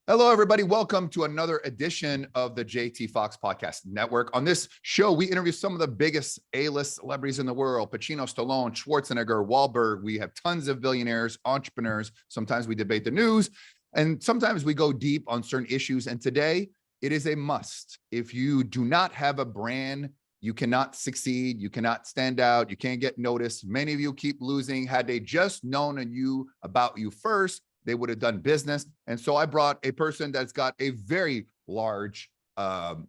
Hello, everybody. Welcome to another edition of the JT Foxx Podcast Network. On this show, we interview some of the biggest A-list celebrities in the world: Pacino, Stallone, Schwarzenegger, Wahlberg. We have tons of billionaires, entrepreneurs. Sometimes we debate the news, and sometimes we go deep on certain issues. And today, it is a must. If you do not have a brand, you cannot succeed. You cannot stand out. You can't get noticed. Many of you keep losing. Had they just known about you first, they would have done business. And so I brought a person that's got a very large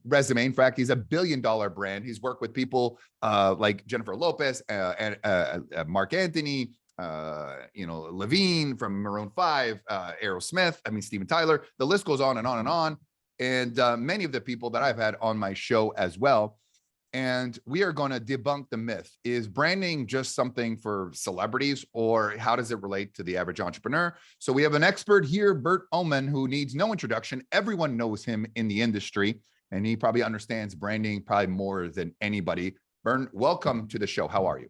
resume. In fact, he's a billion-dollar brand. He's worked with people like Jennifer Lopez, and Mark Anthony, Levine from Maroon 5, Aerosmith, Steven Tyler. The list goes on and on and on. And many of the people that I've had on my show as well. And we are going to debunk the myth. Is branding just something for celebrities, or how does it relate to the average entrepreneur? So we have an expert here, Bert Ullman, who needs no introduction. Everyone knows him in the industry, and he probably understands branding probably more than anybody. Bert, welcome to the show. How are you?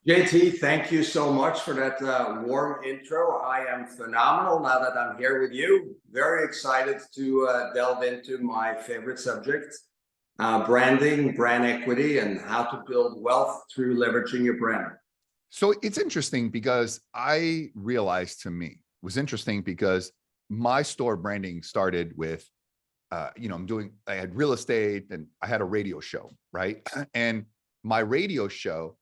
JT, thank you so much for that warm intro. I am phenomenal now that I'm here with you. Very excited to delve into my favorite subject. Branding, brand equity, and how to build wealth through leveraging your brand. So it's interesting because I realized it was interesting because my store branding started with, I had real estate and I had a radio show, right? And my radio show,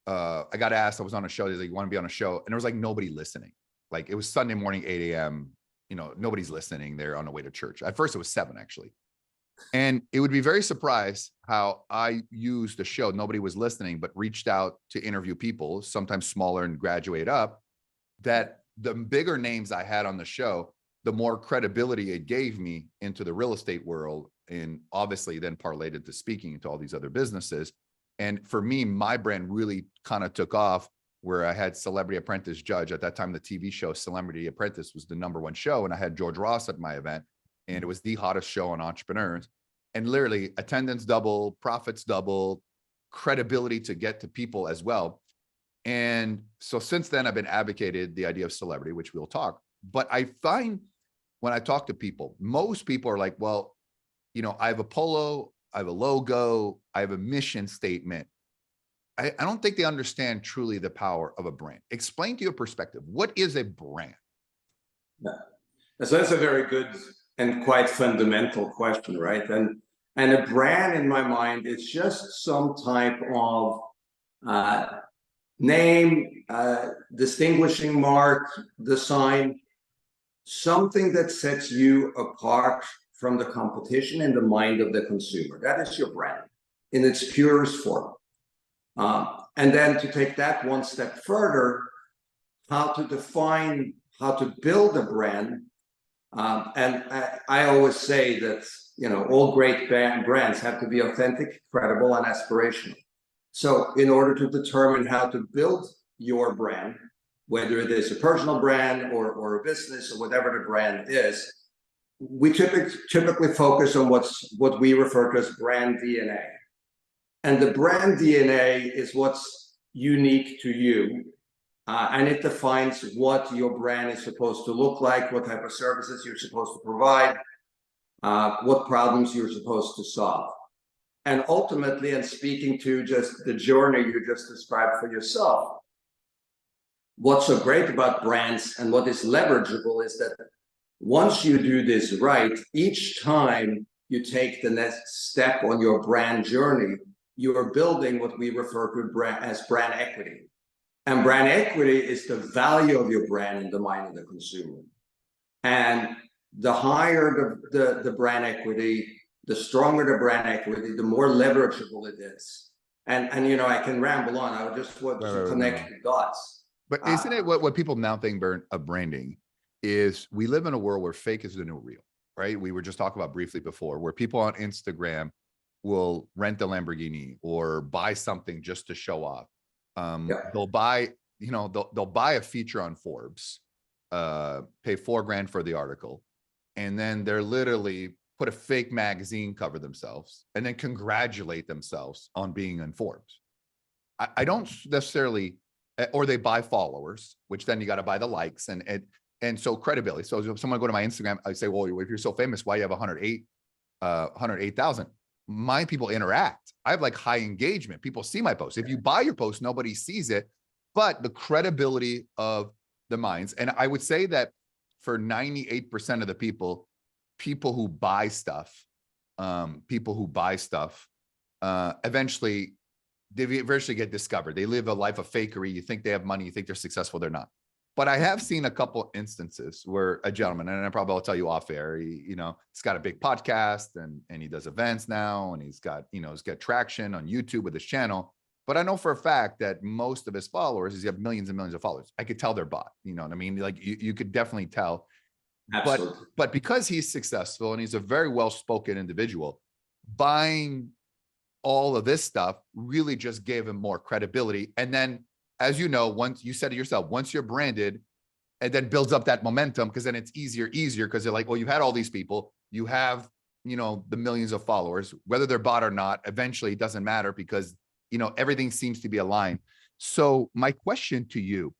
I got asked, I was on a show, they're like, you want to be on a show? And there was like nobody listening. Like it was Sunday morning, 8 a.m. Nobody's listening. They're on the way to church. At first it was 7 actually. And it would be very surprised how I used the show. Nobody was listening, but reached out to interview people, sometimes smaller and graduate up, that the bigger names I had on the show, the more credibility it gave me into the real estate world. And obviously then parlayed into speaking into all these other businesses. And for me, my brand really kind of took off where I had Celebrity Apprentice Judge. At that time, the TV show Celebrity Apprentice was the #1 show. And I had George Ross at my event. And it was the hottest show on entrepreneurs, and literally attendance double, profits double, credibility to get to people as well. And so since then, I've been advocated the idea of celebrity, which we'll talk. But I find when I talk to people, most people are like, well, I have a polo, I have a logo, I have a mission statement. I don't think they understand truly the power of a brand. Explain to your perspective, what is a brand? Yeah. So that's a very good and quite fundamental question, right? And a brand, in my mind, is just some type of name, distinguishing mark, design, something that sets you apart from the competition in the mind of the consumer. That is your brand in its purest form. And then to take that one step further, how to define, how to build a brand. And I always say that, all great brands have to be authentic, credible, and aspirational. So in order to determine how to build your brand, whether it is a personal brand or a business or whatever the brand is, we typically focus on what we refer to as brand DNA. And the brand DNA is what's unique to you. And it defines what your brand is supposed to look like, what type of services you're supposed to provide, what problems you're supposed to solve. And ultimately, and speaking to just the journey you just described for yourself, what's so great about brands and what is leverageable is that once you do this right, each time you take the next step on your brand journey, you are building what we refer to as brand equity. And brand equity is the value of your brand in the mind of the consumer. And the higher the brand equity, the stronger the brand equity, the more leverageable it is. And I can ramble on. I just want to connect the dots. But isn't it what people now think of branding is we live in a world where fake is the new real, right? We were just talking about briefly before, where people on Instagram will rent a Lamborghini or buy something just to show off. They'll buy, they'll buy a feature on Forbes, pay $4,000 for the article, and then they're literally put a fake magazine cover themselves and then congratulate themselves on being in Forbes. I don't necessarily or they buy followers, which then you got to buy the likes and so credibility. So if someone go to my Instagram, I say, well, if you're so famous, why you have 108,000? My people interact. I have like high engagement. People see my posts. If you buy your post, nobody sees it, but the credibility of the minds. And I would say that for 98% of the people who buy stuff, eventually they get discovered. They live a life of fakery. You think they have money. You think they're successful. They're not. But I have seen a couple instances where a gentleman, and I probably will tell you off air, he's got a big podcast and he does events now, and he's got traction on YouTube with his channel. But I know for a fact that most of his followers, he have millions and millions of followers. I could tell they're bought. You know what I mean? Like you could definitely tell. Absolutely. But because he's successful and he's a very well-spoken individual, buying all of this stuff really just gave him more credibility. And then, as you know, once you said it yourself, once you're branded, and then builds up that momentum, because then it's easier because they're like, well, you've had all these people, you have, the millions of followers, whether they're bought or not, eventually it doesn't matter because, everything seems to be aligned. So my question to you,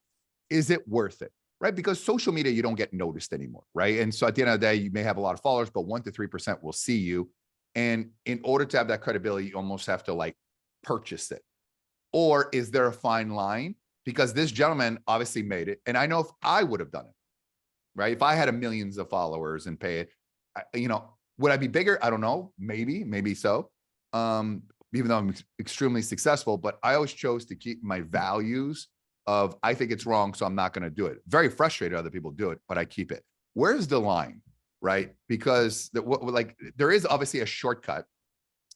is it worth it? Right? Because social media, you don't get noticed anymore. Right. And so at the end of the day, you may have a lot of followers, but 1 to 3% will see you. And in order to have that credibility, you almost have to like purchase it. Or is there a fine line? Because this gentleman obviously made it. And I know if I would have done it, right? If I had millions of followers and pay it, would I be bigger? I don't know. Maybe so. Even though I'm extremely successful, but I always chose to keep my values of, I think it's wrong, so I'm not going to do it. Very frustrated other people do it, but I keep it. Where's the line, right? Because there is obviously a shortcut,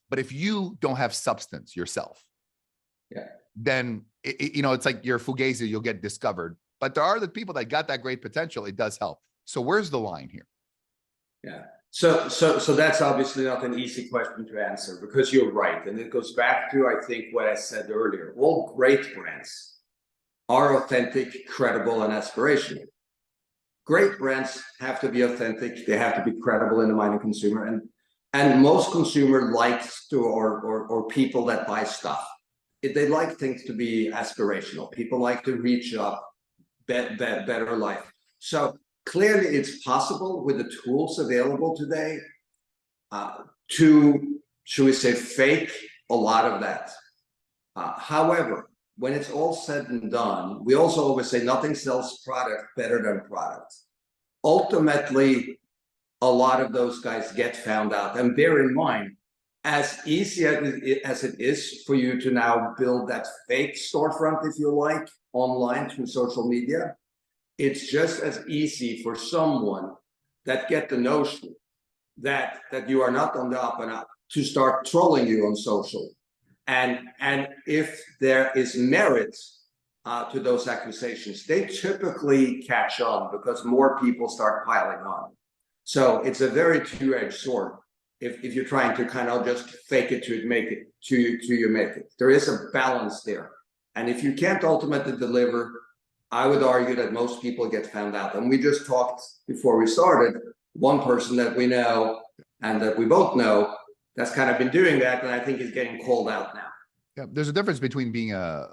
but if you don't have substance yourself, then it's like you're fugazi, you'll get discovered. But there are the people that got that great potential. It does help. So where's the line here? Yeah. So that's obviously not an easy question to answer, because you're right. And it goes back to, I think, what I said earlier. All great brands are authentic, credible, and aspirational. Great brands have to be authentic. They have to be credible in the mind of consumer. And most consumer likes to, or people that buy stuff, they like things to be aspirational. People like to reach up, better life. So clearly it's possible with the tools available today to, should we say, fake a lot of that. However, when it's all said and done, we also always say nothing sells product better than product. Ultimately, a lot of those guys get found out. And bear in mind, as easy as it is for you to now build that fake storefront, if you like, online through social media, it's just as easy for someone that get the notion that you are not on the up and up to start trolling you on social. And if there is merit to those accusations, they typically catch on because more people start piling on. So it's a very two-edged sword. If you're trying to kind of just fake it to make it, to you make it, there is a balance there. And if you can't ultimately deliver, I would argue that most people get found out. And we just talked before we started, one person that we know and that we both know that's kind of been doing that, and I think is getting called out now. Yeah, there's a difference between being a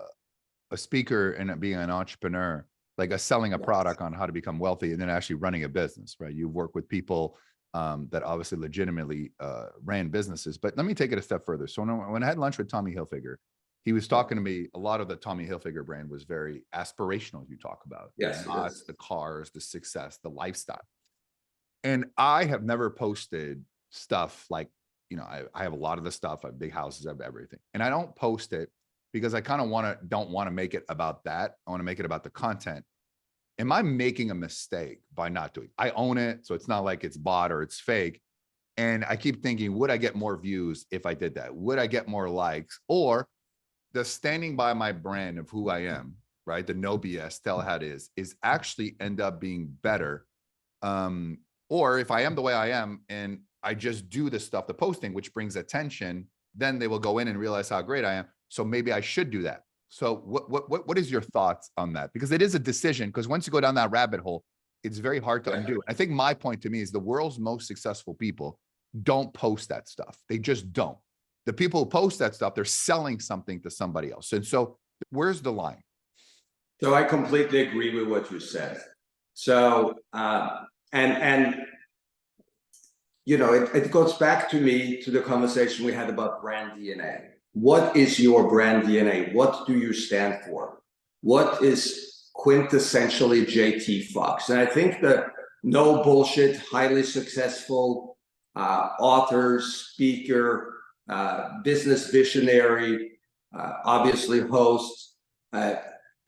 speaker and being an entrepreneur, like selling a product on how to become wealthy, and then actually running a business, right? You work with people that obviously legitimately ran businesses. But let me take it a step further. So when I had lunch with Tommy Hilfiger, he was talking to me. A lot of the Tommy Hilfiger brand was very aspirational, you talk about. Yes. The cars, the success, the lifestyle. And I have never posted stuff like, I have a lot of the stuff. I have big houses, I have everything. And I don't post it because I kind of don't want to make it about that. I want to make it about the content. Am I making a mistake by not doing it? I own it, so it's not like it's bought or it's fake. And I keep thinking, would I get more views if I did that? Would I get more likes? Or the standing by my brand of who I am, right? The no BS, tell how it is actually end up being better. Or if I am the way I am and I just do the stuff, the posting, which brings attention, then they will go in and realize how great I am. So maybe I should do that. So what is your thoughts on that? Because it is a decision, because once you go down that rabbit hole, it's very hard to undo. I think my point to me is the world's most successful people don't post that stuff. They just don't. The people who post that stuff, they're selling something to somebody else. And so where's the line? So I completely agree with what you said. So, and you know, it goes back to the conversation we had about brand DNA. What is your brand DNA? What do you stand for? What is quintessentially JT Foxx? And I think that no bullshit, highly successful author, speaker, business visionary, obviously host,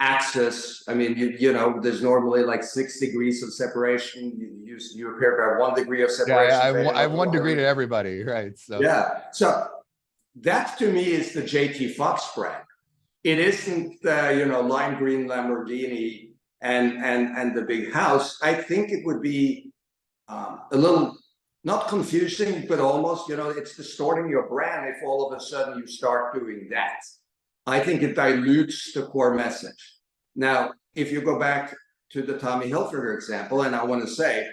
access. I mean, you know, there's normally like 6 degrees of separation. You appear to have 1 degree of separation. Yeah, I have 1 degree to everybody, right? So yeah, so that to me is the JT Foxx brand. It isn't you know, lime green Lamborghini and the big house. I think it would be a little not confusing, but almost, you know, it's distorting your brand if all of a sudden you start doing that. I think it dilutes the core message. Now, if you go back to the Tommy Hilfiger example, and I want to say,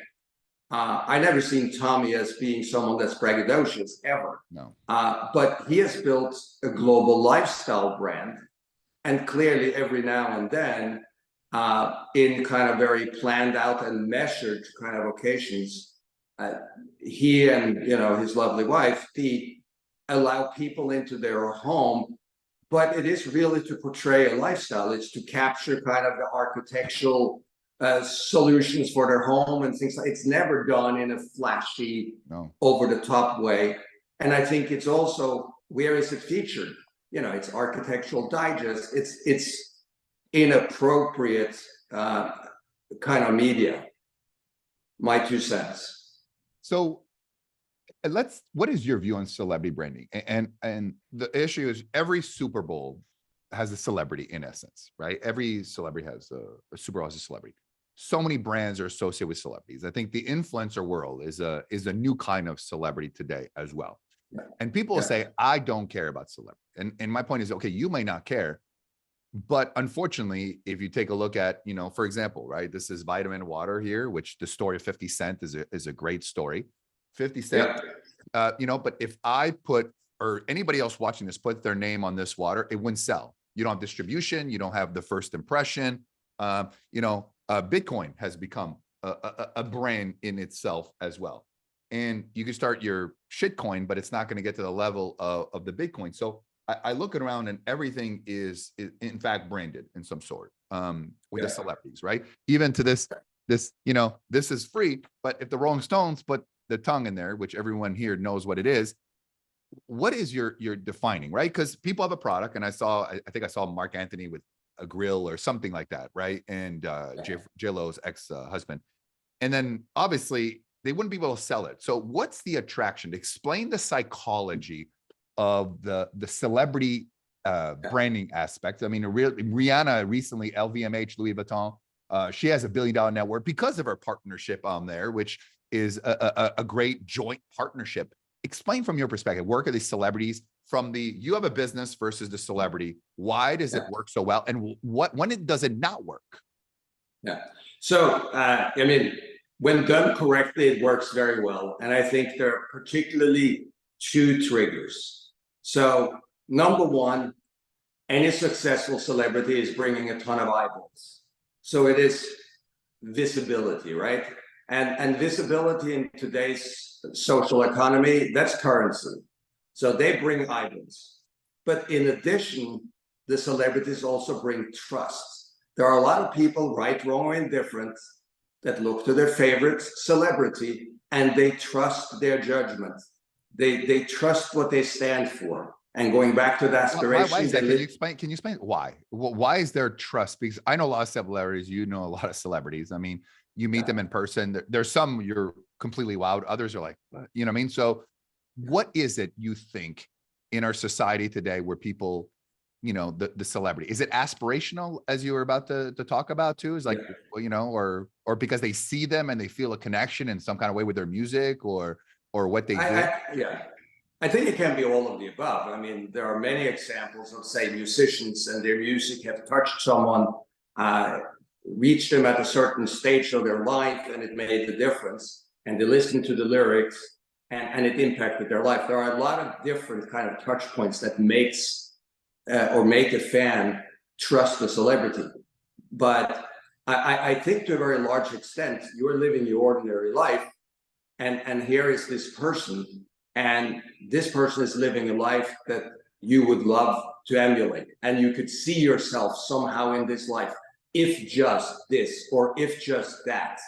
I never seen Tommy as being someone that's braggadocious ever. no. But he has built a global lifestyle brand, and clearly every now and then, in kind of very planned out and measured kind of occasions, he and, you know, his lovely wife, he allow people into their home. But it is really to portray a lifestyle. It's to capture kind of the architectural solutions for their home and things like. It's never done in a flashy, over the top way. And I think it's also, where is it featured? You know, it's Architectural Digest. It's inappropriate kind of media. My 2 cents. So what is your view on celebrity branding? And the issue is every Super Bowl has a celebrity in essence, right? Every celebrity has a Super Bowl has a celebrity. So many brands are associated with celebrities. I think the influencer world is a new kind of celebrity today as well. Yeah. And people will say, I don't care about celebrity. And my point is, okay, you may not care, but unfortunately, if you take a look at, you know, for example, right, this is Vitamin Water here, which the story of 50 Cent is a great story. 50 Cent, you know, but if I put, or anybody else watching this, put their name on this water, it wouldn't sell. You don't have distribution. You don't have the first impression. You know, Bitcoin has become a brand in itself as well. And you can start your shitcoin, but it's not going to get to the level of the Bitcoin. So I look around and everything is in fact branded in some sort with the celebrities, right? Even to this, you know, this is free, but if the Rolling Stones put the tongue in there, which everyone here knows what it is, what is your defining, right? Because people have a product, and I think I saw Mark Anthony with a grill or something like that, right? And J-Lo's ex-husband. And then obviously they wouldn't be able to sell it. So what's the attraction? Explain the psychology of the celebrity branding aspect. I mean, Rihanna recently, LVMH, Louis Vuitton, she has $1 billion net worth because of her partnership on there, which is a great joint partnership. Explain from your perspective, work of these celebrities from you have a business versus the celebrity. Why does it work so well? And when does it not work? Yeah. So, I mean, when done correctly, it works very well. And I think there are particularly 2 triggers. So number one, any successful celebrity is bringing a ton of eyeballs. So it is visibility, right? And visibility in today's social economy, that's currency. So they bring eyeballs. But in addition, the celebrities also bring trust. There are a lot of people, right, wrong, or indifferent, that look to their favorite celebrity and they trust their judgment. They trust what they stand for. And going back to the aspiration. Why is that? Can you explain why? Why is there trust? Because I know a lot of celebrities, you know a lot of celebrities. I mean, you meet them in person. There's some you're completely wowed. Others are like, you know what I mean? So what is it you think in our society today where people, you know, the celebrity, is it aspirational as you were about to talk about too? Is like, you know, or because they see them and they feel a connection in some kind of way with their music or what they do? I think it can be all of the above. I mean, there are many examples of, say, musicians and their music have touched someone, reached them at a certain stage of their life, and it made the difference. And they listened to the lyrics, and it impacted their life. There are a lot of different kind of touch points that makes or make a fan trust the celebrity. But I think to a very large extent, you're living your ordinary life, and here is this person, and this person is living a life that you would love to emulate, and you could see yourself somehow in this life, if just this or if just that.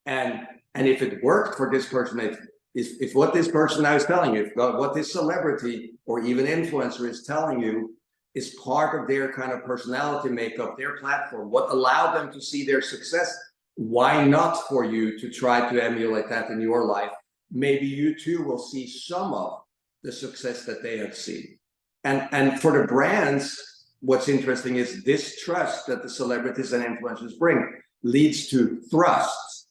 And if it worked for this person, if what this person now is telling you, if what this celebrity or even influencer is telling you is part of their kind of personality makeup, their platform, what allowed them to see their success, why not for you to try to emulate that in your life? Maybe you too will see some of the success that they have seen. And for the brands, what's interesting is this trust that the celebrities and influencers bring leads to thrust.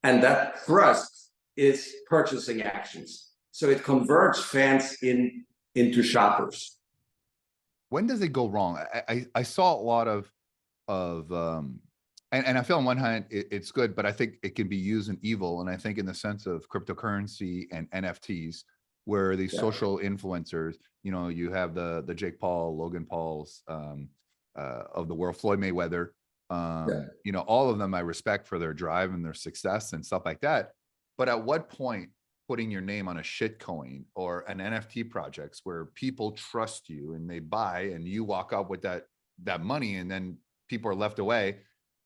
And that thrust is purchasing actions. So it converts fans into shoppers. When does it go wrong? I saw a lot of and I feel on one hand it's good, but I think it can be used in evil. And I think in the sense of cryptocurrency and NFTs, where these social influencers, you have the Jake Paul, Logan Pauls of the world, Floyd Mayweather, all of them I respect for their drive and their success and stuff like that. But at what point putting your name on a shit coin or an NFT projects where people trust you and they buy and you walk up with that money and then people are left away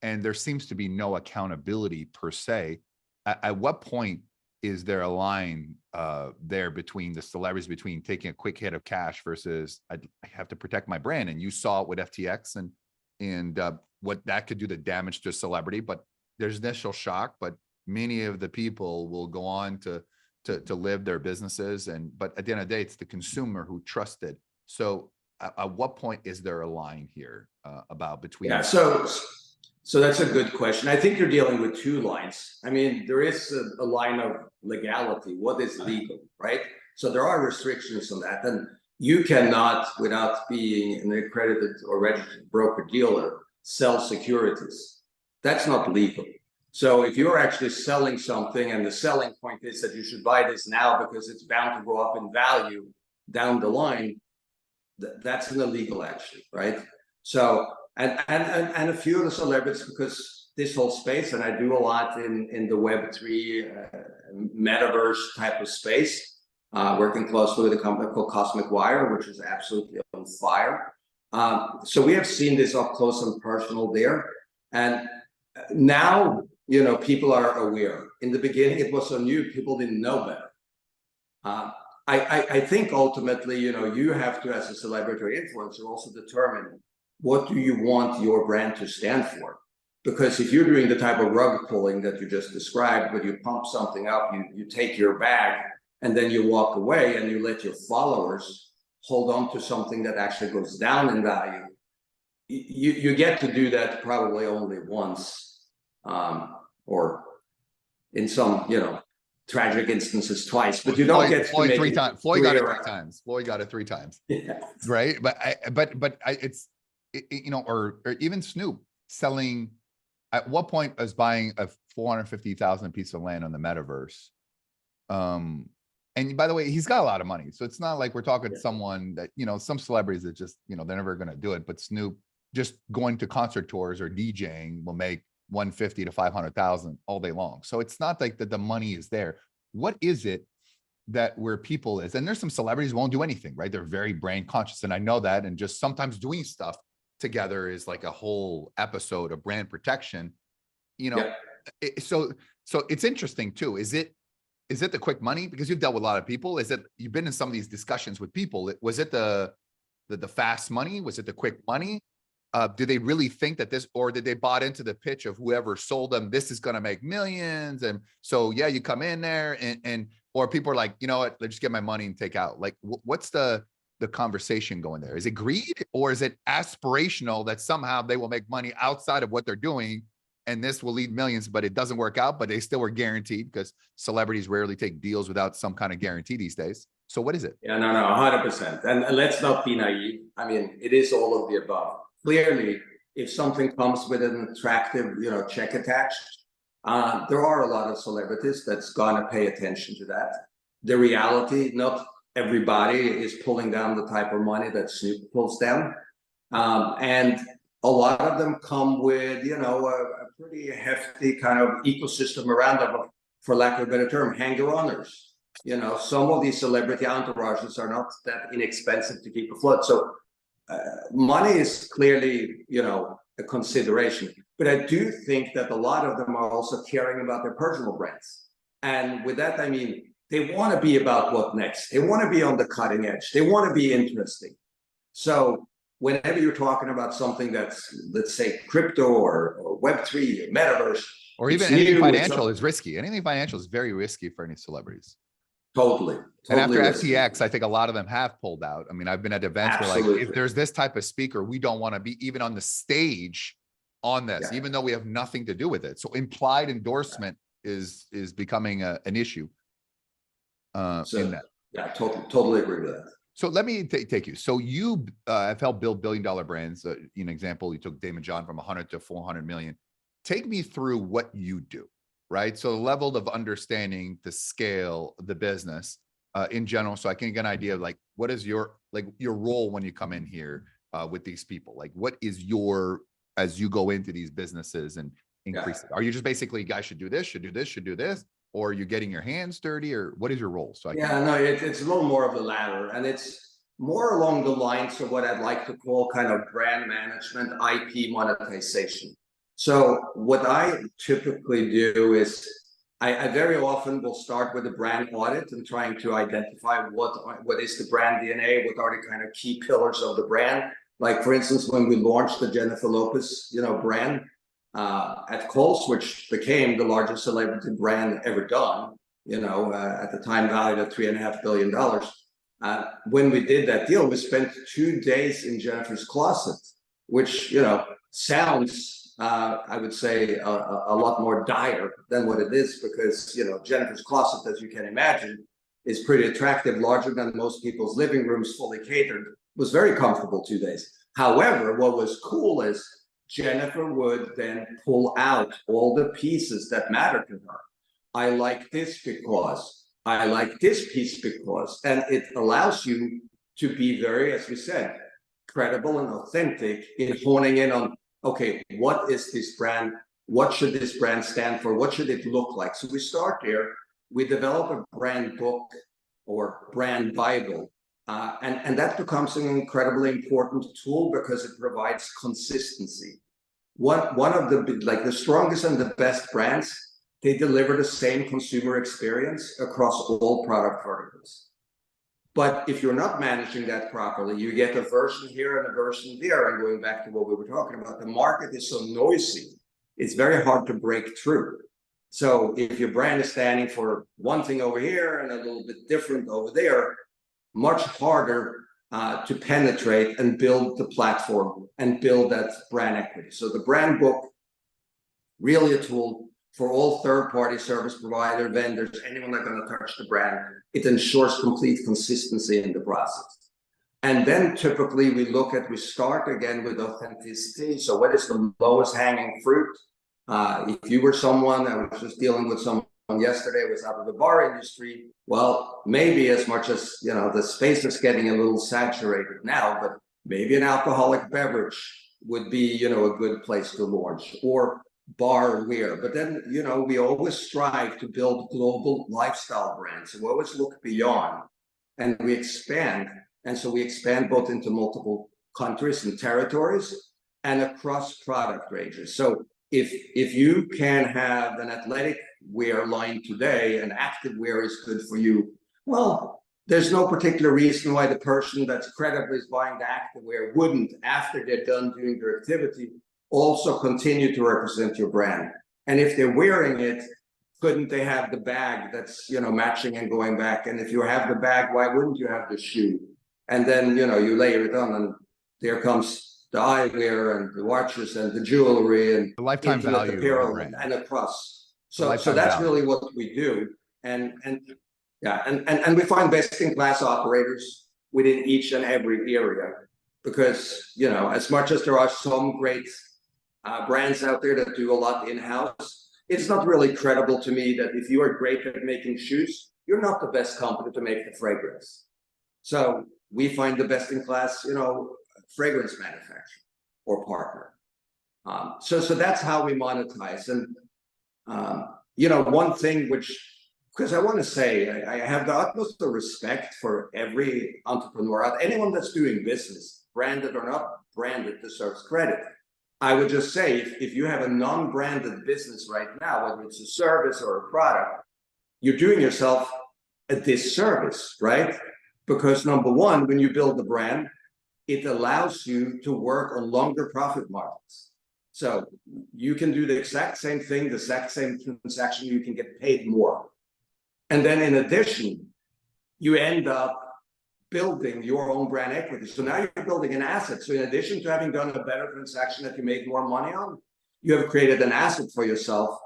and there seems to be no accountability per se, at what point is there a line there between the celebrities, between taking a quick hit of cash versus I have to protect my brand? And you saw it with FTX and what that could do to damage to a celebrity. But there's initial shock, but many of the people will go on to live their businesses. But at the end of the day, it's the consumer who trusted. So at what point is there a line here about between? Yeah, so that's a good question. I think you're dealing with two lines. I mean, there is a line of legality. What is legal, right? So there are restrictions on that. And you cannot, without being an accredited or registered broker-dealer, sell securities. That's not legal. So if you're actually selling something and the selling point is that you should buy this now because it's bound to go up in value down the line, that's an illegal action, right? So, and a few of the celebrities, because this whole space, and I do a lot in the Web3 metaverse type of space, working closely with a company called Cosmic Wire, which is absolutely on fire. So we have seen this up close and personal there. And now, people are aware. In the beginning, it was so new, people didn't know better. I think ultimately, you have to, as a celebrity or influencer, also determine what do you want your brand to stand for? Because if you're doing the type of rug pulling that you just described, where you pump something up, you take your bag, and then you walk away and you let your followers hold on to something that actually goes down in value, you get to do that probably only once, or in some, tragic instances twice, but you don't get Floyd to three times. Floyd got it 3 times. Floyd got it 3 times. Yeah. Right. But it's, or even Snoop selling. At what point is buying a 450,000 piece of land on the metaverse? And by the way, he's got a lot of money. So it's not like we're talking someone that, some celebrities that just, they're never going to do it. But Snoop just going to concert tours or DJing will make 150 to 500,000 all day long. So it's not like that the money is there. What is it that where people is? And there's some celebrities won't do anything, right? They're very brand conscious. And I know that. And just sometimes doing stuff together is like a whole episode of brand protection, So it's interesting too. Is it the quick money? Because you've dealt with a lot of people. Is it, you've been in some of these discussions with people? Was it the fast money? Was it the quick money? Do they really think that this, or did they bought into the pitch of whoever sold them, this is going to make millions? And so, you come in there or people are like, you know what, let's just get my money and take out. Like, what's the conversation going there? Is it greed, or is it aspirational that somehow they will make money outside of what they're doing and this will lead millions, but it doesn't work out, but they still were guaranteed, because celebrities rarely take deals without some kind of guarantee these days. So what is it? Yeah, no, 100%. And let's not be naive. I mean, it is all of the above. Clearly, if something comes with an attractive, check attached, there are a lot of celebrities that's gonna pay attention to that. The reality, not everybody is pulling down the type of money that Snoop pulls down. And a lot of them come with, you know, a pretty hefty kind of ecosystem around them, for lack of a better term, hanger-oners. You know, some of these celebrity entourages are not that inexpensive to keep afloat. So money is clearly, you know, a consideration. But I do think that a lot of them are also caring about their personal brands. And with that, I mean, they want to be about what next. They want to be on the cutting edge. They want to be interesting. So whenever you're talking about something that's, let's say, crypto or Web3 or metaverse, or even anything financial is risky. Anything financial is very risky for any celebrities. Totally. And after risky. FTX, I think a lot of them have pulled out. I mean, I've been at events where, like, if there's this type of speaker, we don't want to be even on the stage on this, even though we have nothing to do with it. So implied endorsement is becoming an issue in that. Yeah, totally agree with that. So let me take you. So you have helped build billion-dollar brands. An example, you took Damon John from 100 to 400 million. Take me through what you do, right? So the level of understanding the scale, the business in general, so I can get an idea of, like, what is your role when you come in here with these people? Like, what is your, as you go into these businesses and increase it? Are you just basically, guys should do this, should do this, should do this? Or are you getting your hands dirty, or what is your role? So it's a little more of the latter, and it's more along the lines of what I'd like to call kind of brand management, IP monetization. So what I typically do is I very often will start with a brand audit and trying to identify what is the brand DNA, what are the kind of key pillars of the brand. Like, for instance, when we launched the Jennifer Lopez, you know, brand at Kohl's, which became the largest celebrity brand ever done, you know, at the time valued at $3.5 billion. When we did that deal, we spent 2 days in Jennifer's closet, which, you know, sounds, I would say, a lot more dire than what it is, because, you know, Jennifer's closet, as you can imagine, is pretty attractive, larger than most people's living rooms, fully catered. It was very comfortable 2 days. However, what was cool is Jennifer would then pull out all the pieces that matter to her. I like this because, I like this piece because, and it allows you to be very, as we said, credible and authentic in honing in on, okay, what is this brand? What should this brand stand for? What should it look like? So we start there. We develop a brand book or brand Bible. And that becomes an incredibly important tool because it provides consistency. One of the strongest and the best brands, they deliver the same consumer experience across all product verticals. But if you're not managing that properly, you get a version here and a version there. And going back to what we were talking about, the market is so noisy, it's very hard to break through. So if your brand is standing for one thing over here and a little bit different over there, much harder to penetrate and build the platform and build that brand equity. So the brand book, really a tool for all third-party service provider, vendors, anyone that's going to touch the brand. It ensures complete consistency in the process. And then typically we start again with authenticity. So what is the lowest hanging fruit? If you were someone, I was just dealing with someone yesterday, was out of the bar industry. Well, maybe as much as, you know, the space is getting a little saturated now, but maybe an alcoholic beverage would be, you know, a good place to launch, or barware. But then, you know, we always strive to build global lifestyle brands. So we always look beyond and we expand. And so we expand both into multiple countries and territories and across product ranges. So if you can have an athletic wear line today and active wear is good for you, well, there's no particular reason why the person that's credibly is buying the active wear wouldn't, after they're done doing their activity, also continue to represent your brand. And if they're wearing it, couldn't they have the bag that's, you know, matching and going back? And if you have the bag, why wouldn't you have the shoe? And then, you know, you layer it on and there comes the eyewear and the watches and the jewelry and the lifetime value apparel and across. So that's value. Really what we do. And we find best-in-class operators within each and every area, because, you know, as much as there are some great brands out there that do a lot in-house, it's not really credible to me that if you are great at making shoes, you're not the best company to make the fragrance. So we find the best-in-class, you know, fragrance manufacturer or partner. So that's how we monetize. And you know, one thing which, because I want to say, I have the utmost of respect for every entrepreneur, anyone that's doing business, branded or not branded, deserves credit. I would just say, if you have a non-branded business right now, whether it's a service or a product, you're doing yourself a disservice, right? Because number one, when you build the brand, it allows you to work on longer profit margins. So you can do the exact same thing, the exact same transaction, you can get paid more. And then in addition, you end up building your own brand equity. So now you're building an asset. So in addition to having done a better transaction that you made more money on, you have created an asset for yourself.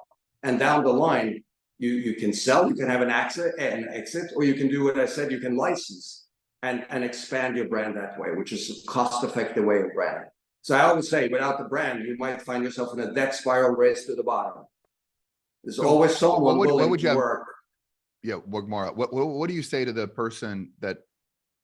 And down the line, you can sell, you can have an exit, or you can do what I said, you can license and expand your brand that way, which is a cost-effective way of branding. So I always say, without the brand, you might find yourself in a debt spiral race to the bottom. There's always someone willing to work. Yeah, work more. What do you say to the person that,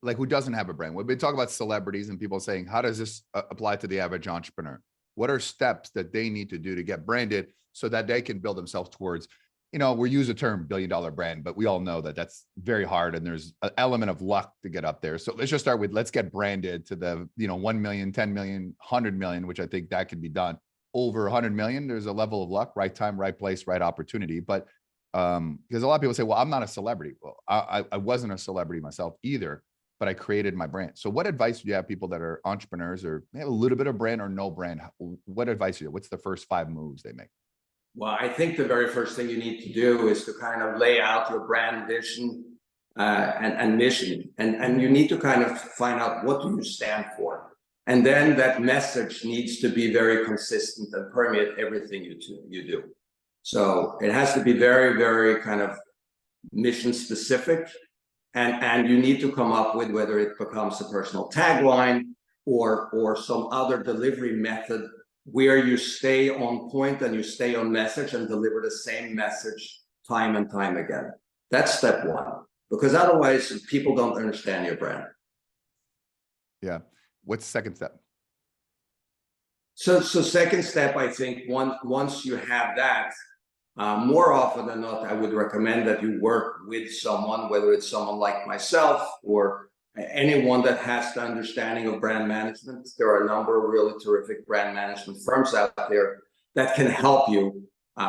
like, who doesn't have a brand? We've been talking about celebrities and people saying, how does this apply to the average entrepreneur? What are steps that they need to do to get branded so that they can build themselves towards, you know, we use the term $1 billion brand, but we all know that that's very hard and there's an element of luck to get up there. So let's just start with, let's get branded to the, you know, 1 million, 10 million, 100 million, which I think that can be done. Over 100 million, there's a level of luck, right time, right place, right opportunity. But because a lot of people say, well, I'm not a celebrity. Well, I wasn't a celebrity myself either, but I created my brand. So what advice do you have people that are entrepreneurs or they have a little bit of brand or no brand? What advice do you have? What's the first 5 moves they make? Well, I think the very first thing you need to do is to kind of lay out your brand vision and mission. And you need to kind of find out, what do you stand for? And then that message needs to be very consistent and permeate everything you do. So it has to be very, very kind of mission specific. And you need to come up with whether it becomes a personal tagline or some other delivery method where you stay on point and you stay on message and deliver the same message time and time again. That's step one, because otherwise people don't understand your brand. Yeah. What's the second step? So second step, I think once you have that, more often than not, I would recommend that you work with someone, whether it's someone like myself or anyone that has the understanding of brand management. There are a number of really terrific brand management firms out there that can help you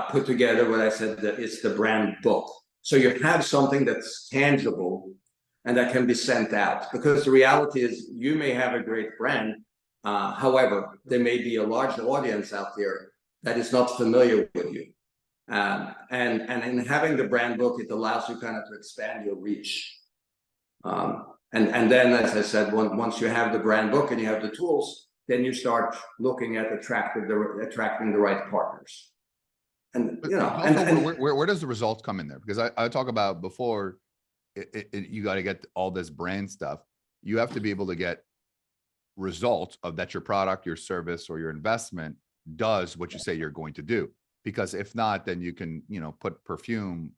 put together what I said, that it's the brand book. So you have something that's tangible and that can be sent out, because the reality is you may have a great brand. However, there may be a large audience out there that is not familiar with you. And in having the brand book, it allows you kind of to expand your reach. And then, as I said, once you have the brand book and you have the tools, then you start looking at attracting the right partners. And you know, where does the results come in there? Because I talk about before, you got to get all this brand stuff. You have to be able to get results of that your product, your service, or your investment does what you say you're going to do. Because if not, then you can, you know, put perfume,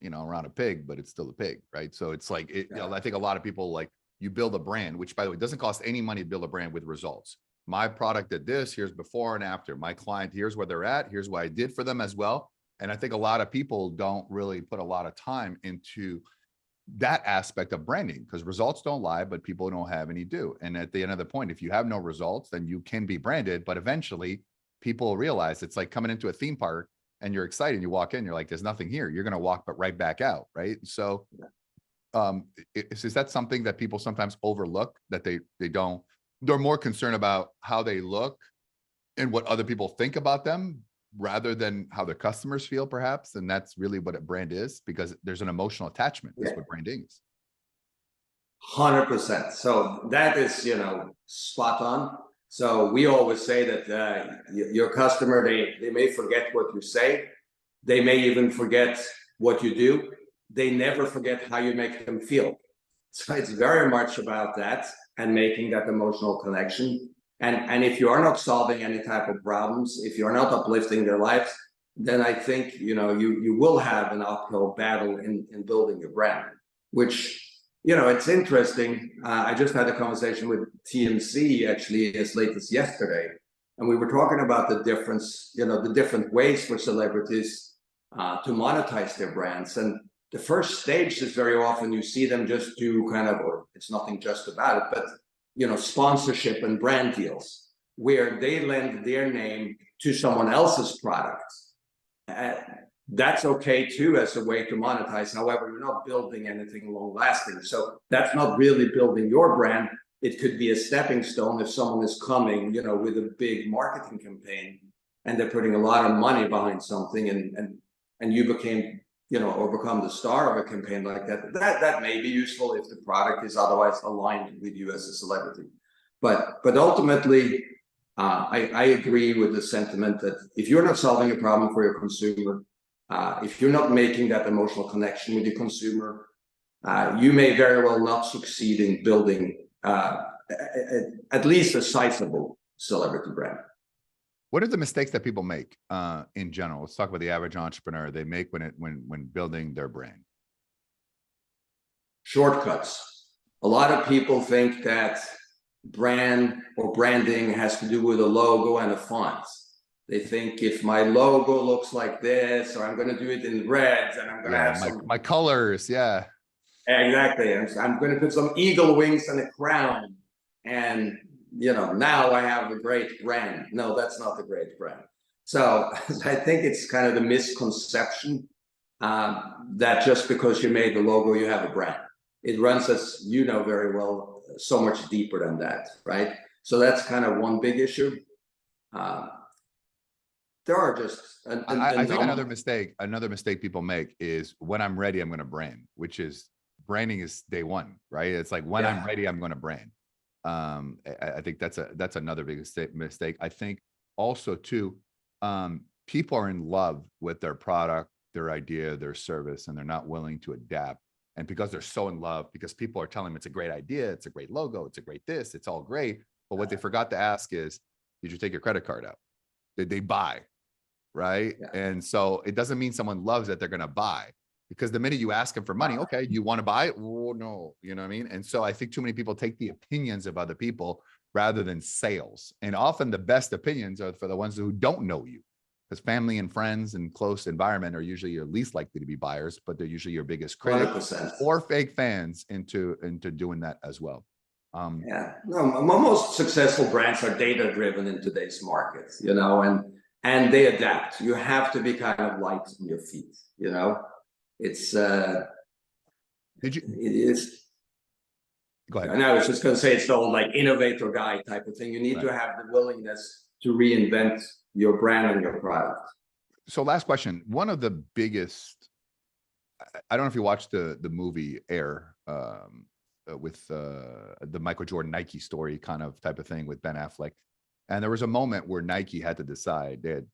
you know, around a pig, but it's still a pig, right? So it's like, you know, I think a lot of people, like, you build a brand, which, by the way, doesn't cost any money to build a brand with results. My product did this, here's before and after. My client, here's where they're at, here's what I did for them as well. And I think a lot of people don't really put a lot of time into that aspect of branding, because results don't lie, but people don't have any do. And at the end of the point, if you have no results, then you can be branded, but eventually people realize it's like coming into a theme park and you're excited, you walk in, you're like, there's nothing here. You're going to walk but right back out. Right. So is that something that people sometimes overlook, that they're more concerned about how they look and what other people think about them rather than how their customers feel, perhaps? And that's really what a brand is, because there's an emotional attachment. That's what branding is. 100%. So that is, you know, spot on. So we always say that your customer, they may forget what you say. They may even forget what you do. They never forget how you make them feel. So it's very much about that and making that emotional connection. And if you are not solving any type of problems, if you're not uplifting their lives, then I think, you know, you will have an uphill battle in building your brand, which, you know, it's interesting. I just had a conversation with TMC actually as late as yesterday. And we were talking about the difference, the different ways for celebrities to monetize their brands. And the first stage is very often you see them just do kind of, or it's nothing just about it, but sponsorship and brand deals where they lend their name to someone else's product. That's okay too as a way to monetize. However, you're not building anything long lasting. So that's not really building your brand. It could be a stepping stone if someone is coming, with a big marketing campaign and they're putting a lot of money behind something and you became, or become the star of a campaign like that. That may be useful if the product is otherwise aligned with you as a celebrity. But ultimately, I agree with the sentiment that if you're not solving a problem for your consumer, if you're not making that emotional connection with your consumer, you may very well not succeed in building at least a sizable celebrity brand. What are the mistakes that people make in general? Let's talk about the average entrepreneur they make when building their brand. Shortcuts. A lot of people think that brand or branding has to do with a logo and a font. They think if my logo looks like this, or I'm going to do it in reds, and I'm going to have my colors, yeah. Exactly. I'm going to put some eagle wings and a crown, and now I have a great brand. No, that's not the great brand. So I think it's kind of the misconception that just because you made the logo, you have a brand. It runs, as you know very well, so much deeper than that, right? So that's kind of one big issue. There are just I think another mistake people make is when I'm ready, I'm going to brand, which is branding is day one, right? It's like when I'm ready, I'm going to brand. I think that's another big mistake. I think also too, people are in love with their product, their idea, their service, and they're not willing to adapt. And because they're so in love, because people are telling them it's a great idea, it's a great logo, it's a great this, it's all great. But what they forgot to ask is, did you take your credit card out? Did they buy? Right. Yeah. And so it doesn't mean someone loves that they're going to buy, because the minute you ask them for money, okay, you want to buy it? Oh, no, you know what I mean? And so I think too many people take the opinions of other people rather than sales. And often the best opinions are for the ones who don't know you, because family and friends and close environment are usually your least likely to be buyers, but they're usually your biggest critic 100%. Or fake fans into doing that as well. Most successful brands are data driven in today's market, and they adapt. You have to be kind of light on your feet, It's it is. Go ahead. And I was just going to say, it's the whole like innovator guy type of thing. You need to have the willingness to reinvent your brand and your product. So last question. One of the biggest, I don't know if you watched the movie Air with the Michael Jordan Nike story kind of type of thing with Ben Affleck. And there was a moment where Nike had to decide. They had,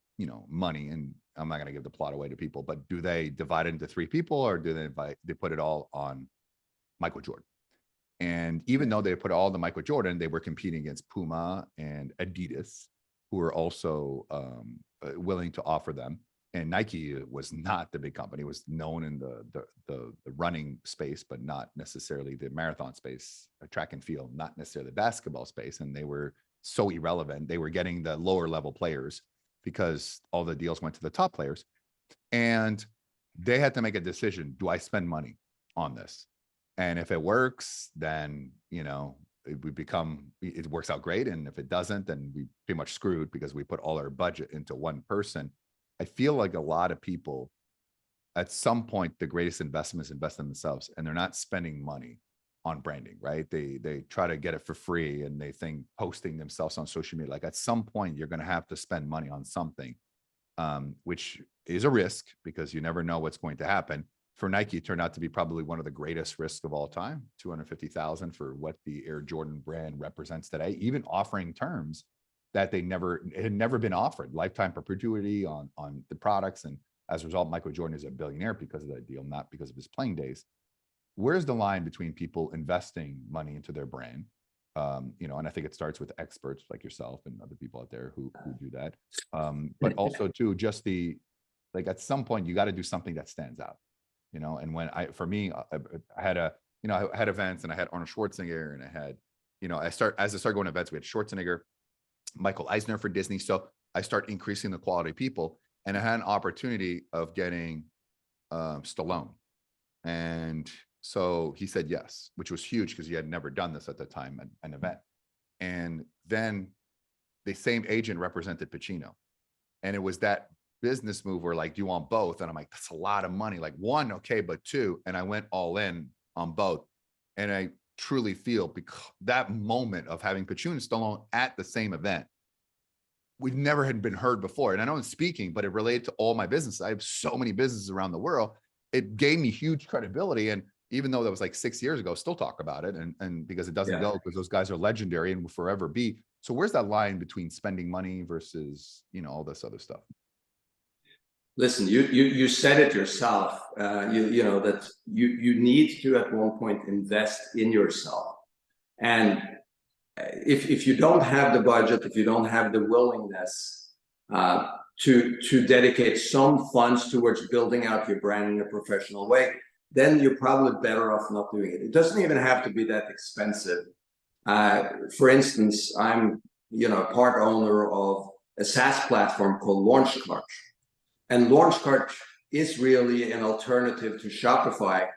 money, and I'm not going to give the plot away to people, but do they divide it into 3 people, or do they put it all on Michael Jordan? And even though they put all the Michael Jordan, they were competing against Puma and Adidas, who were also willing to offer them. And Nike was not the big company. It was known in the running space, but not necessarily the marathon space, track and field, not necessarily the basketball space. And they were so irrelevant. They were getting the lower level players because all the deals went to the top players. And they had to make a decision. Do I spend money on this? And if it works, then, it works out great. And if it doesn't, then we pretty much screwed, because we put all our budget into one person. I feel like a lot of people at some point, the greatest investment is invest in themselves, and they're not spending money on branding, right? They try to get it for free, and they think posting themselves on social media, like at some point you're going to have to spend money on something, which is a risk because you never know what's going to happen. For Nike, it turned out to be probably one of the greatest risks of all time, $250,000 for what the Air Jordan brand represents today, even offering terms that it had never been offered, lifetime perpetuity on the products. And as a result, Michael Jordan is a billionaire because of that deal, not because of his playing days. Where's the line between people investing money into their brand? And I think it starts with experts like yourself and other people out there who do that. But also too, just at some point you got to do something that stands out, and I had events, and I had Arnold Schwarzenegger, and I had, as I started going to events, we had Schwarzenegger, Michael Eisner for Disney. So I start increasing the quality of people, and I had an opportunity of getting Stallone. And so he said yes, which was huge because he had never done this at the time, an event. And then the same agent represented Pacino. And it was that business move where like, do you want both? And I'm like, that's a lot of money. Like one, okay, but two. And I went all in on both. And I truly feel because that moment of having Pacino and Stallone at the same event, we never had been heard before. And I know I'm speaking, but it related to all my businesses. I have so many businesses around the world. It gave me huge credibility. And even though that was like 6 years ago, still talk about it. And because it doesn't go, because those guys are legendary and will forever be. So where's that line between spending money versus, you know, all this other stuff? Listen, you said it yourself. You know that you need to at one point invest in yourself. And if you don't have the budget, if you don't have the willingness to dedicate some funds towards building out your brand in a professional way, then you're probably better off not doing it. It doesn't even have to be that expensive. For instance, I'm part owner of a SaaS platform called LaunchCart, and LaunchCart is really an alternative to Shopify,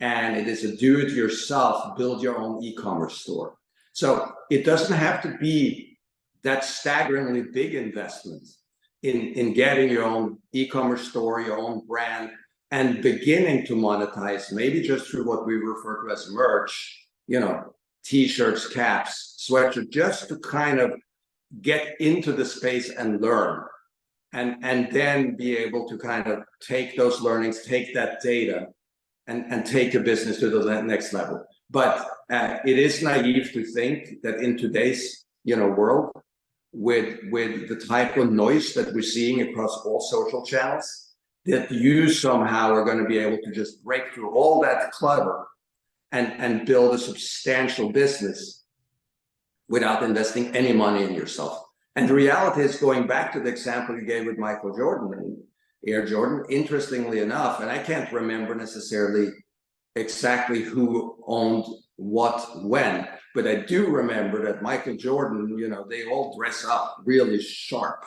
and it is a do-it-yourself, build your own e-commerce store. So it doesn't have to be that staggeringly big investment in getting your own e-commerce store, your own brand, and beginning to monetize, maybe just through what we refer to as merch, t-shirts, caps, sweatshirts, just to kind of get into the space and learn. And then be able to kind of take those learnings, take that data, and take your business to the next level. But it is naive to think that in today's world, with the type of noise that we're seeing across all social channels, that you somehow are going to be able to just break through all that clutter and build a substantial business without investing any money in yourself. And the reality is, going back to the example you gave with Michael Jordan and Air Jordan, interestingly enough, and I can't remember necessarily exactly who owned what when, but I do remember that Michael Jordan, they all dress up really sharp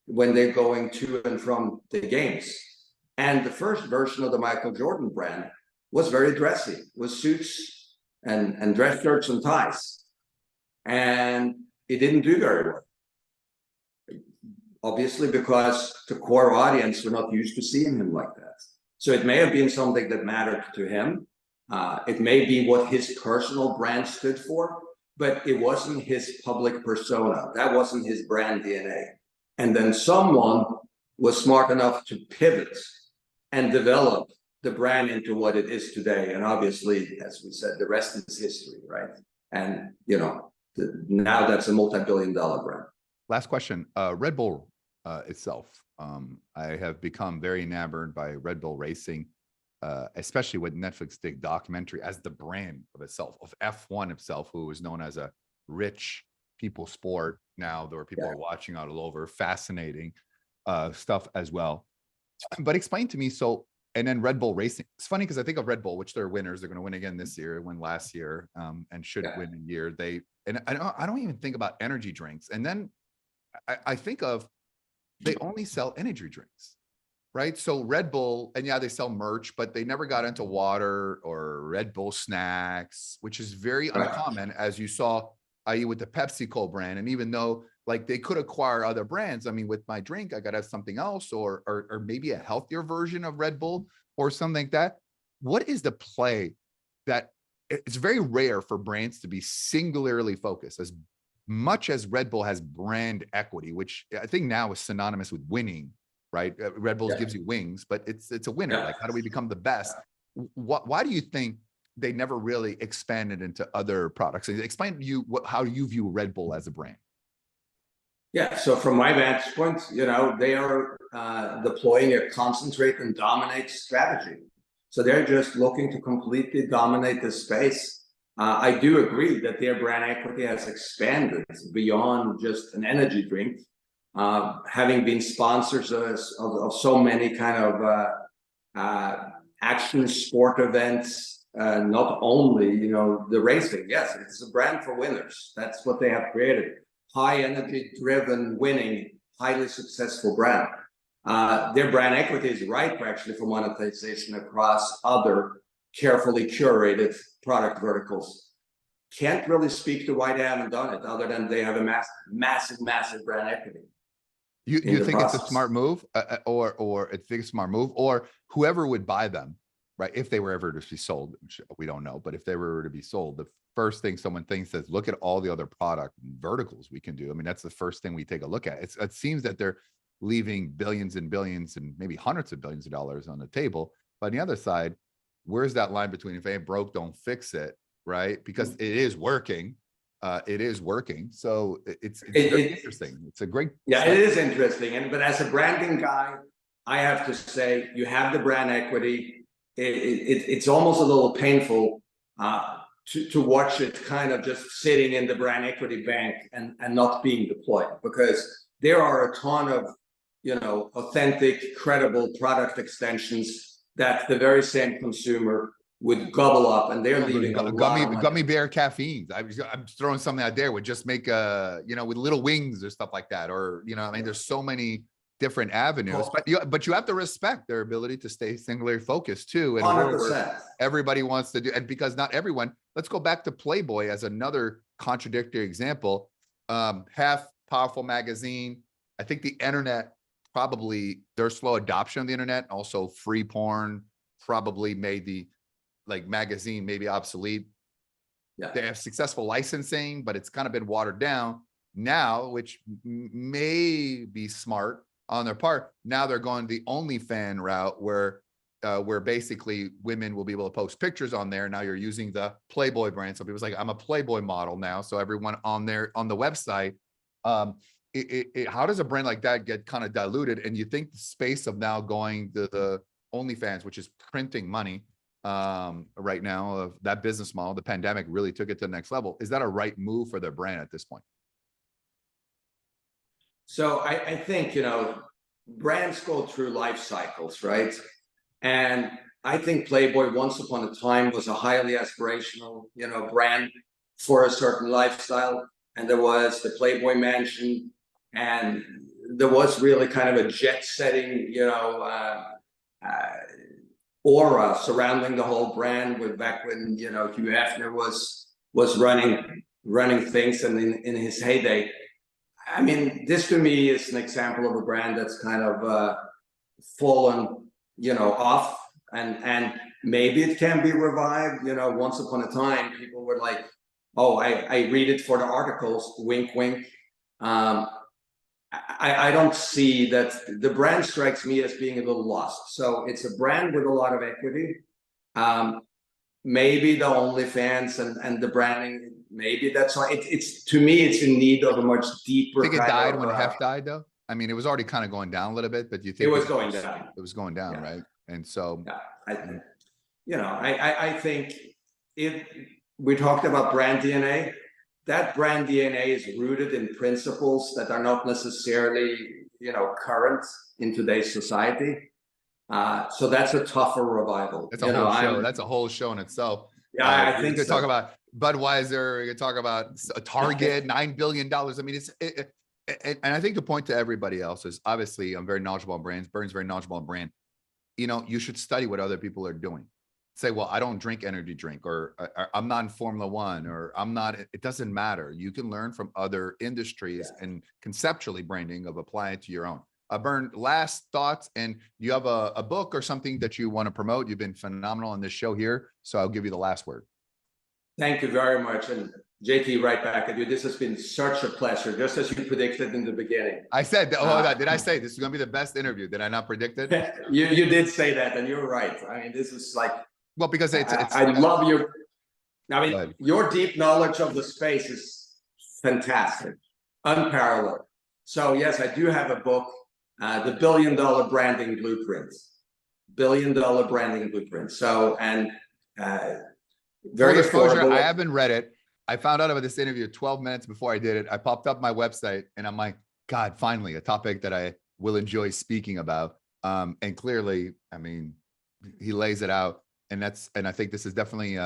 when they're going to and from the games. And the first version of the Michael Jordan brand was very dressy, with suits and dress shirts and ties. And it didn't do very well. Obviously, because the core audience were not used to seeing him like that. So it may have been something that mattered to him. It may be what his personal brand stood for, but it wasn't his public persona. That wasn't his brand DNA. And then someone was smart enough to pivot and develop the brand into what it is today. And obviously, as we said, the rest is history, right? And, now that's a multi-billion-dollar brand. Last question. Red Bull itself. I have become very enamored by Red Bull Racing, especially with Netflix did documentary as the brand of itself, of F1 itself, who is known as a rich people sport. Now there are people are watching all over. Fascinating stuff as well. But explain to me, and then Red Bull Racing. It's funny because I think of Red Bull, which they're winners. They're going to win again this year, win last year, and should win a year. I don't even think about energy drinks. And then I think of, they only sell energy drinks, right? So Red Bull, and they sell merch, but they never got into water or Red Bull snacks, which is very uncommon, as you saw, i.e. with the PepsiCo brand. And even though like they could acquire other brands, I mean, with my drink, I got to have something else, or maybe a healthier version of Red Bull or something like that. What is the play that it's very rare for brands to be singularly focused, as much as Red Bull has brand equity, which I think now is synonymous with winning, right? Red Bull gives you wings, but it's a winner. Like, how do we become the best? Why do you think they never really expanded into other products? Explain to you how you view Red Bull as a brand. Yeah, so from my vantage point, they are deploying a concentrate and dominate strategy. So they're just looking to completely dominate the space. I do agree that their brand equity has expanded beyond just an energy drink, having been sponsors of so many kind of action sport events, not only, the racing. Yes, it's a brand for winners. That's what they have created. high energy driven, winning, highly successful brand. Their brand equity is ripe actually for monetization across other carefully curated product verticals. Can't really speak to why they haven't done it, other than they have a massive brand equity. You think it's a smart move, or it's a smart move, or whoever would buy them, right? If they were ever to be sold, which we don't know, but if they were to be sold, the first thing someone thinks is, look at all the other product verticals we can do. I mean, that's the first thing we take a look at. It seems that they're leaving billions and billions and maybe hundreds of billions of dollars on the table. But on the other side, where's that line between if it ain't broke, don't fix it, right? Because it is working. It is working. So it's very interesting. It's a great. Yeah, it is interesting. But as a branding guy, I have to say, you have the brand equity. It's almost a little painful to watch it kind of just sitting in the brand equity bank and not being deployed, because there are a ton of, authentic, credible product extensions that the very same consumer would gobble up, and they're leaving gummy bear caffeines. I'm throwing something out there would just make with little wings or stuff like that, or I mean, there's so many different avenues, but you have to respect their ability to stay singularly focused too. And 100%. Everybody wants to do, and because not everyone. Let's go back to Playboy as another contradictory example. Half powerful magazine. I think the internet, probably their slow adoption of the internet, also free porn, probably made the magazine maybe obsolete. Yeah. They have successful licensing, but it's kind of been watered down now, which may be smart on their part. Now they're going the OnlyFans route, where basically women will be able to post pictures on there. Now you're using the Playboy brand. So people's like, I'm a Playboy model now. So everyone on the website, how does a brand like that get kind of diluted? And you think the space of now going to the OnlyFans, which is printing money right now, of that business model, the pandemic really took it to the next level. Is that a right move for their brand at this point? So I think, brands go through life cycles, right? And I think Playboy once upon a time was a highly aspirational, brand for a certain lifestyle. And there was the Playboy Mansion, and there was really kind of a jet-setting, aura surrounding the whole brand. With back when Hugh Hefner was running things, and in his heyday. I mean, this to me is an example of a brand that's kind of fallen, off, and maybe it can be revived. Once upon a time, people were like, "Oh, I read it for the articles." Wink, wink. I don't see that. The brand strikes me as being a little lost. So it's a brand with a lot of equity. Maybe the OnlyFans and the branding, maybe that's why it's to me, it's in need of a much deeper. I think it died when Hef died, though. I mean, it was already kind of going down a little bit, but you think it was going down. It was going down, right? And so, I think if we talked about brand DNA, that brand DNA is rooted in principles that are not necessarily, current in today's society. So that's a tougher revival. That's a whole show. That's a whole show in itself. Yeah, I think we could talk about Budweiser. We could talk about Target, $9 billion. I mean, and I think the point to everybody else is, obviously I'm very knowledgeable on brands. Bern's very knowledgeable on brand. You should study what other people are doing. Say, well, I don't drink energy drink, or I'm not in Formula One, or I'm not, it doesn't matter. You can learn from other industries and conceptually branding of apply it to your own. Bern, last thoughts, and you have a book or something that you want to promote. You've been phenomenal on this show here, so I'll give you the last word. Thank you very much. And JT, right back at you. This has been such a pleasure, just as you predicted in the beginning. I said, did I say this is going to be the best interview? Did I not predict it? You did say that, and you're right. I mean, this is like, well, because I love your, your deep knowledge of the space is fantastic, unparalleled. So yes, I do have a book, the $1 Billion Branding Blueprint. $1 Billion Branding Blueprint. So, and very affordable. I haven't read it. I found out about this interview 12 minutes before I did it. I popped up my website and I'm like, God, finally a topic that I will enjoy speaking about. And clearly, I mean, he lays it out, and I think this is definitely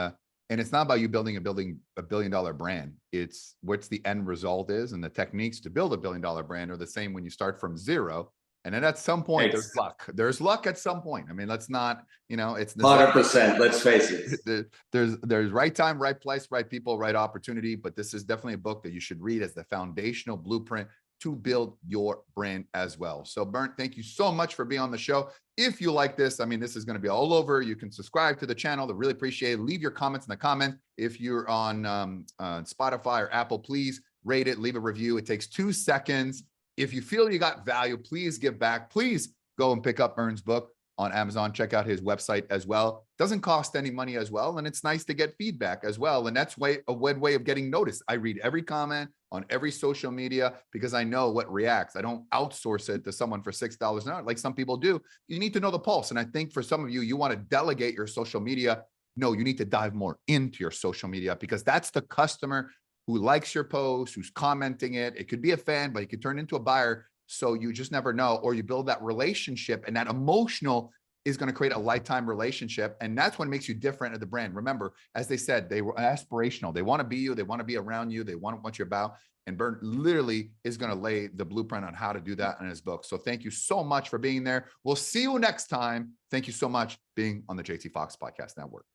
And it's not about you building a billion-dollar brand. It's what's the end result is, and the techniques to build a billion-dollar brand are the same when you start from zero. And then at some point, there's luck. There's luck at some point. I mean, let's not, it's 100%. Let's face it. There's right time, right place, right people, right opportunity. But this is definitely a book that you should read as the foundational blueprint to build your brand as well. So Bernd, thank you so much for being on the show. If you like this, I mean, this is going to be all over. You can subscribe to the channel. I really appreciate it. Leave your comments in the comments. If you're on Spotify or Apple, please rate it, leave a review. It takes 2 seconds. If you feel you got value, please give back. Please go and pick up Bernd's book on Amazon. Check out his website as well. Doesn't cost any money as well. And it's nice to get feedback as well. And that's a way of getting noticed. I read every comment on every social media because I know what reacts. I don't outsource it to someone for $6 an hour like some people do. You need to know the pulse. And I think for some of you, you want to delegate your social media. No, you need to dive more into your social media because that's the customer who likes your post, who's commenting it. It could be a fan, but it could turn into a buyer. So you just never know, or you build that relationship, and that emotional is going to create a lifetime relationship. And that's what makes you different as the brand. Remember, as they said, they were aspirational. They want to be you. They want to be around you. They want what you're about. And Bernd literally is going to lay the blueprint on how to do that in his book. So thank you so much for being there. We'll see you next time. Thank you so much for being on the JT Foxx Podcast Network.